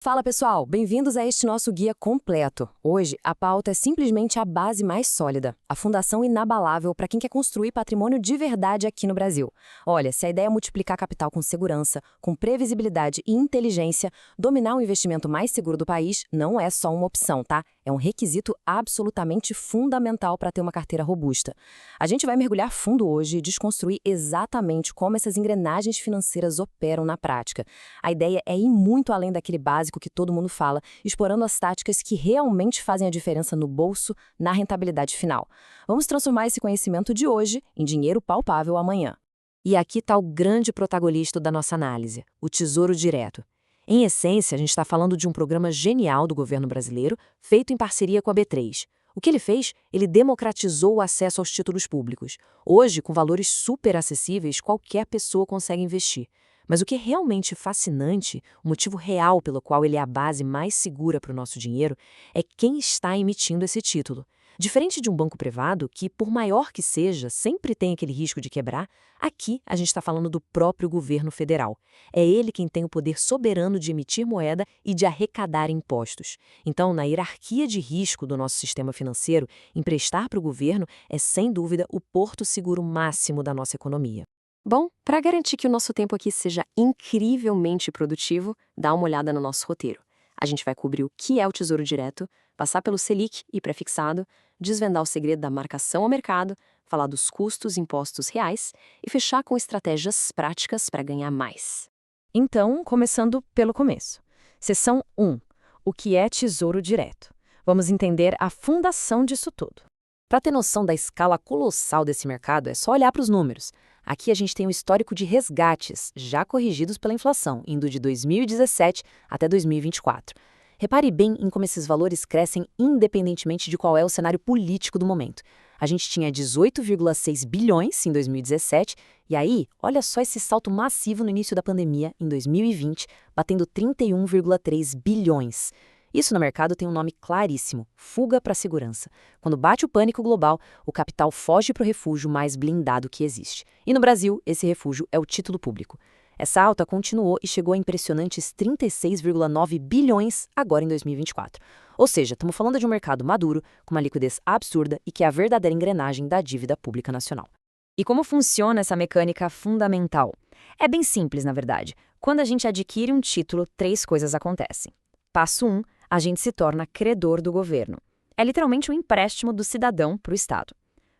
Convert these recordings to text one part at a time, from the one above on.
Fala pessoal, bem-vindos a este nosso guia completo. Hoje, a pauta é simplesmente a base mais sólida, a fundação inabalável para quem quer construir patrimônio de verdade aqui no Brasil. Olha, se a ideia é multiplicar capital com segurança, com previsibilidade e inteligência, dominar o investimento mais seguro do país não é só uma opção, tá? É um requisito absolutamente fundamental para ter uma carteira robusta. A gente vai mergulhar fundo hoje e desconstruir exatamente como essas engrenagens financeiras operam na prática. A ideia é ir muito além daquele básico que todo mundo fala, explorando as táticas que realmente fazem a diferença no bolso, na rentabilidade final. Vamos transformar esse conhecimento de hoje em dinheiro palpável amanhã. E aqui está o grande protagonista da nossa análise, o Tesouro Direto. Em essência, a gente está falando de um programa genial do governo brasileiro, feito em parceria com a B3. O que ele fez? Ele democratizou o acesso aos títulos públicos. Hoje, com valores super acessíveis, qualquer pessoa consegue investir. Mas o que é realmente fascinante, o motivo real pelo qual ele é a base mais segura para o nosso dinheiro, é quem está emitindo esse título. Diferente de um banco privado, que, por maior que seja, sempre tem aquele risco de quebrar, aqui a gente está falando do próprio governo federal. É ele quem tem o poder soberano de emitir moeda e de arrecadar impostos. Então, na hierarquia de risco do nosso sistema financeiro, emprestar para o governo é, sem dúvida, o porto seguro máximo da nossa economia. Bom, para garantir que o nosso tempo aqui seja incrivelmente produtivo, dá uma olhada no nosso roteiro. A gente vai cobrir o que é o Tesouro Direto, passar pelo Selic e prefixado, desvendar o segredo da marcação ao mercado, falar dos custos e impostos reais e fechar com estratégias práticas para ganhar mais. Então, começando pelo começo. Seção 1. O que é Tesouro Direto? Vamos entender a fundação disso tudo. Para ter noção da escala colossal desse mercado, é só olhar para os números. Aqui a gente tem um histórico de resgates, já corrigidos pela inflação, indo de 2017 até 2024. Repare bem em como esses valores crescem independentemente de qual é o cenário político do momento. A gente tinha 18,6 bilhões em 2017, e aí, olha só esse salto massivo no início da pandemia, em 2020, batendo 31,3 bilhões. Isso no mercado tem um nome claríssimo: fuga para a segurança. Quando bate o pânico global, o capital foge para o refúgio mais blindado que existe. E no Brasil, esse refúgio é o título público. Essa alta continuou e chegou a impressionantes 36,9 bilhões agora em 2024. Ou seja, estamos falando de um mercado maduro, com uma liquidez absurda e que é a verdadeira engrenagem da dívida pública nacional. E como funciona essa mecânica fundamental? É bem simples, na verdade. Quando a gente adquire um título, 3 coisas acontecem. Passo 1. A gente se torna credor do governo. É literalmente um empréstimo do cidadão para o Estado.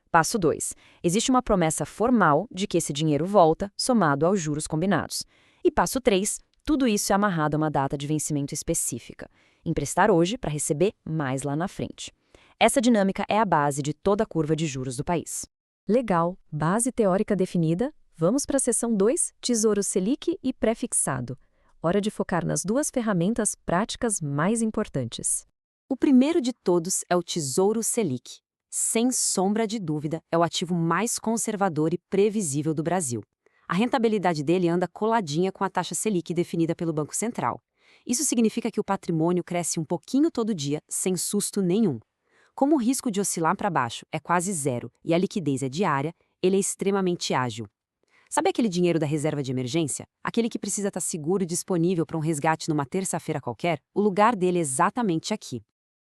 Passo 2. Existe uma promessa formal de que esse dinheiro volta, somado aos juros combinados. E passo 3. Tudo isso é amarrado a uma data de vencimento específica. Emprestar hoje para receber mais lá na frente. Essa dinâmica é a base de toda a curva de juros do país. Legal, base teórica definida. Vamos para a seção 2, Tesouro Selic e prefixado. Hora de focar nas 2 ferramentas práticas mais importantes. O primeiro de todos é o Tesouro Selic. Sem sombra de dúvida, é o ativo mais conservador e previsível do Brasil. A rentabilidade dele anda coladinha com a taxa Selic definida pelo Banco Central. Isso significa que o patrimônio cresce um pouquinho todo dia, sem susto nenhum. Como o risco de oscilar para baixo é quase zero e a liquidez é diária, ele é extremamente ágil. Sabe aquele dinheiro da reserva de emergência? Aquele que precisa estar seguro e disponível para um resgate numa terça-feira qualquer? O lugar dele é exatamente aqui.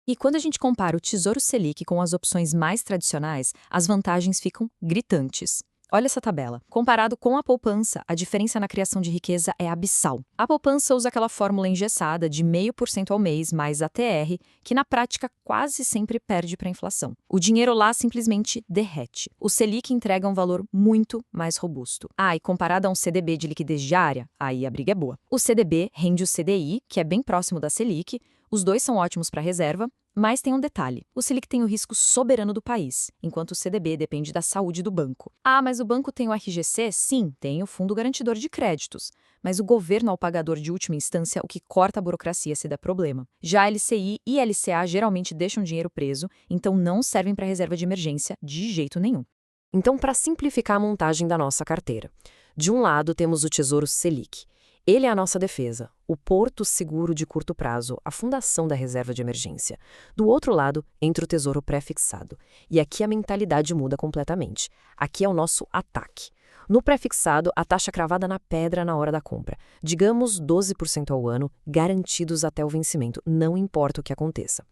E quando a gente compara o Tesouro Selic com as opções mais tradicionais, as vantagens ficam gritantes. Olha essa tabela. Comparado com a poupança, a diferença na criação de riqueza é abissal. A poupança usa aquela fórmula engessada de 0,5% ao mês mais ATR, que na prática quase sempre perde para a inflação. O dinheiro lá simplesmente derrete. O Selic entrega um valor muito mais robusto. E comparado a um CDB de liquidez diária, aí a briga é boa. O CDB rende o CDI, que é bem próximo da Selic. Os dois são ótimos para reserva, mas tem um detalhe: o Selic tem o risco soberano do país, enquanto o CDB depende da saúde do banco. Mas o banco tem o RGC? Sim, tem o Fundo Garantidor de Créditos. Mas o governo é o pagador de última instância, o que corta a burocracia se der problema. Já a LCI e LCA geralmente deixam dinheiro preso, então não servem para reserva de emergência de jeito nenhum. Então, para simplificar a montagem da nossa carteira, de um lado temos o Tesouro Selic. Ele é a nossa defesa, o porto seguro de curto prazo, a fundação da reserva de emergência. Do outro lado, entra o tesouro pré-fixado. E aqui a mentalidade muda completamente. Aqui é o nosso ataque. No pré-fixado, a taxa cravada na pedra na hora da compra. Digamos 12% ao ano, garantidos até o vencimento, não importa o que aconteça.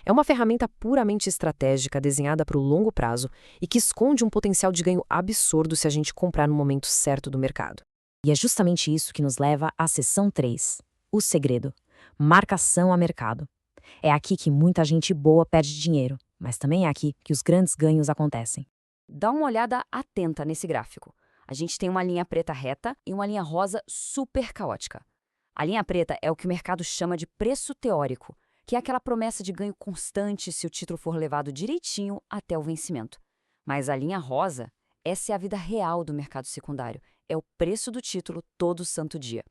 É uma ferramenta puramente estratégica desenhada para o longo prazo e que esconde um potencial de ganho absurdo se a gente comprar no momento certo do mercado. E é justamente isso que nos leva à seção 3, o segredo: marcação a mercado. É aqui que muita gente boa perde dinheiro, mas também é aqui que os grandes ganhos acontecem. Dá uma olhada atenta nesse gráfico. A gente tem uma linha preta reta e uma linha rosa super caótica. A linha preta é o que o mercado chama de preço teórico, que é aquela promessa de ganho constante se o título for levado direitinho até o vencimento. Mas a linha rosa, essa é a vida real do mercado secundário, é o preço do título todo santo dia.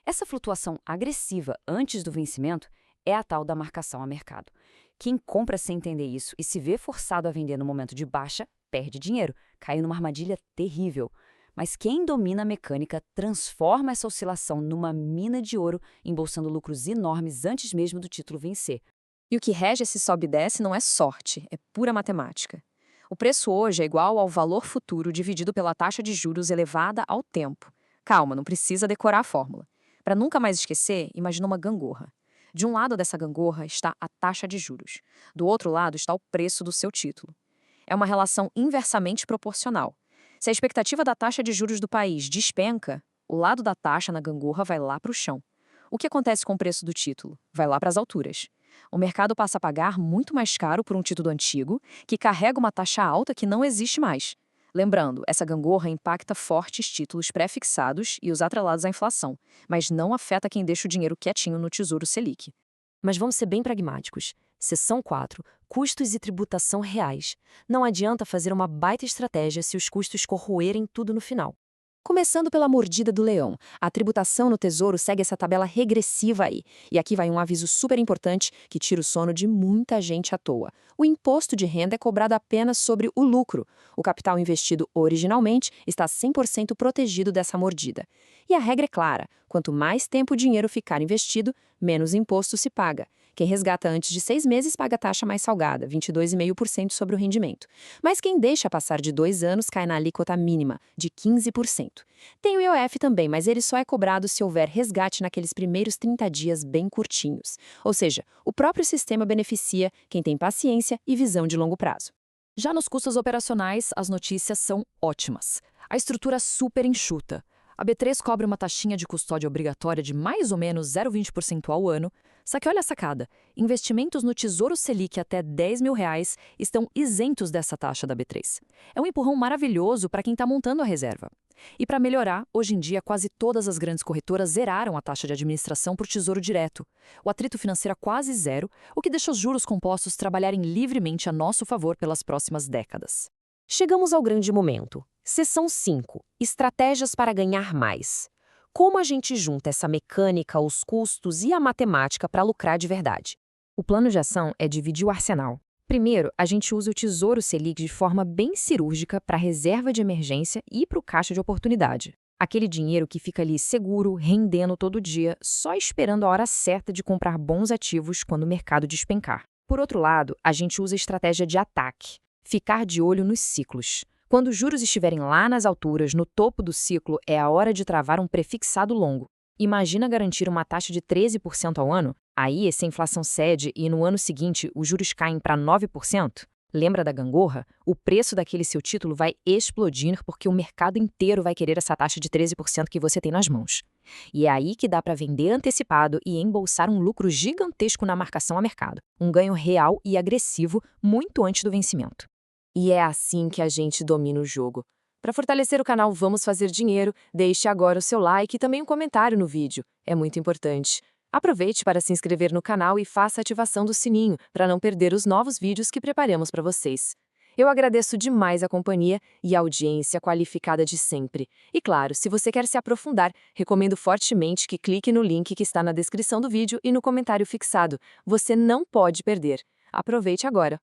Essa flutuação agressiva antes do vencimento é a tal da marcação a mercado. Quem compra sem entender isso e se vê forçado a vender no momento de baixa, perde dinheiro, cai numa armadilha terrível. Mas quem domina a mecânica transforma essa oscilação numa mina de ouro, embolsando lucros enormes antes mesmo do título vencer. E o que rege esse sobe e desce não é sorte, é pura matemática. O preço hoje é igual ao valor futuro dividido pela taxa de juros elevada ao tempo. Calma, não precisa decorar a fórmula. Para nunca mais esquecer, imagina uma gangorra. De um lado dessa gangorra está a taxa de juros. Do outro lado está o preço do seu título. É uma relação inversamente proporcional. Se a expectativa da taxa de juros do país despenca, o lado da taxa na gangorra vai lá para o chão. O que acontece com o preço do título? Vai lá para as alturas. O mercado passa a pagar muito mais caro por um título antigo, que carrega uma taxa alta que não existe mais. Lembrando, essa gangorra impacta fortes títulos pré-fixados e os atrelados à inflação, mas não afeta quem deixa o dinheiro quietinho no Tesouro Selic. Mas vamos ser bem pragmáticos. Seção 4. Custos e tributação reais. Não adianta fazer uma baita estratégia se os custos corroerem tudo no final. Começando pela mordida do leão, a tributação no Tesouro segue essa tabela regressiva aí. E aqui vai um aviso super importante que tira o sono de muita gente à toa. O imposto de renda é cobrado apenas sobre o lucro. O capital investido originalmente está 100% protegido dessa mordida. E a regra é clara: quanto mais tempo o dinheiro ficar investido, menos imposto se paga. Quem resgata antes de 6 meses paga a taxa mais salgada, 22,5% sobre o rendimento. Mas quem deixa passar de 2 anos cai na alíquota mínima, de 15%. Tem o IOF também, mas ele só é cobrado se houver resgate naqueles primeiros 30 dias bem curtinhos. Ou seja, o próprio sistema beneficia quem tem paciência e visão de longo prazo. Já nos custos operacionais, as notícias são ótimas. A estrutura super enxuta. A B3 cobra uma taxinha de custódia obrigatória de mais ou menos 0,20% ao ano. Só que olha a sacada, investimentos no Tesouro Selic até R$10.000 estão isentos dessa taxa da B3. É um empurrão maravilhoso para quem está montando a reserva. E para melhorar, hoje em dia quase todas as grandes corretoras zeraram a taxa de administração por Tesouro Direto. O atrito financeiro é quase zero, o que deixa os juros compostos trabalharem livremente a nosso favor pelas próximas décadas. Chegamos ao grande momento. Seção 5. Estratégias para ganhar mais. Como a gente junta essa mecânica, os custos e a matemática para lucrar de verdade? O plano de ação é dividir o arsenal. Primeiro, a gente usa o Tesouro Selic de forma bem cirúrgica para a reserva de emergência e para o caixa de oportunidade. Aquele dinheiro que fica ali seguro, rendendo todo dia, só esperando a hora certa de comprar bons ativos quando o mercado despencar. Por outro lado, a gente usa a estratégia de ataque. Ficar de olho nos ciclos. Quando os juros estiverem lá nas alturas, no topo do ciclo, é a hora de travar um prefixado longo. Imagina garantir uma taxa de 13% ao ano? Aí, se a inflação cede e no ano seguinte os juros caem para 9%, lembra da gangorra? O preço daquele seu título vai explodir porque o mercado inteiro vai querer essa taxa de 13% que você tem nas mãos. E é aí que dá para vender antecipado e embolsar um lucro gigantesco na marcação a mercado. Um ganho real e agressivo muito antes do vencimento. E é assim que a gente domina o jogo. Para fortalecer o canal Vamos Fazer Dinheiro, deixe agora o seu like e também um comentário no vídeo. É muito importante. Aproveite para se inscrever no canal e faça a ativação do sininho para não perder os novos vídeos que preparamos para vocês. Eu agradeço demais a companhia e a audiência qualificada de sempre. E claro, se você quer se aprofundar, recomendo fortemente que clique no link que está na descrição do vídeo e no comentário fixado. Você não pode perder. Aproveite agora.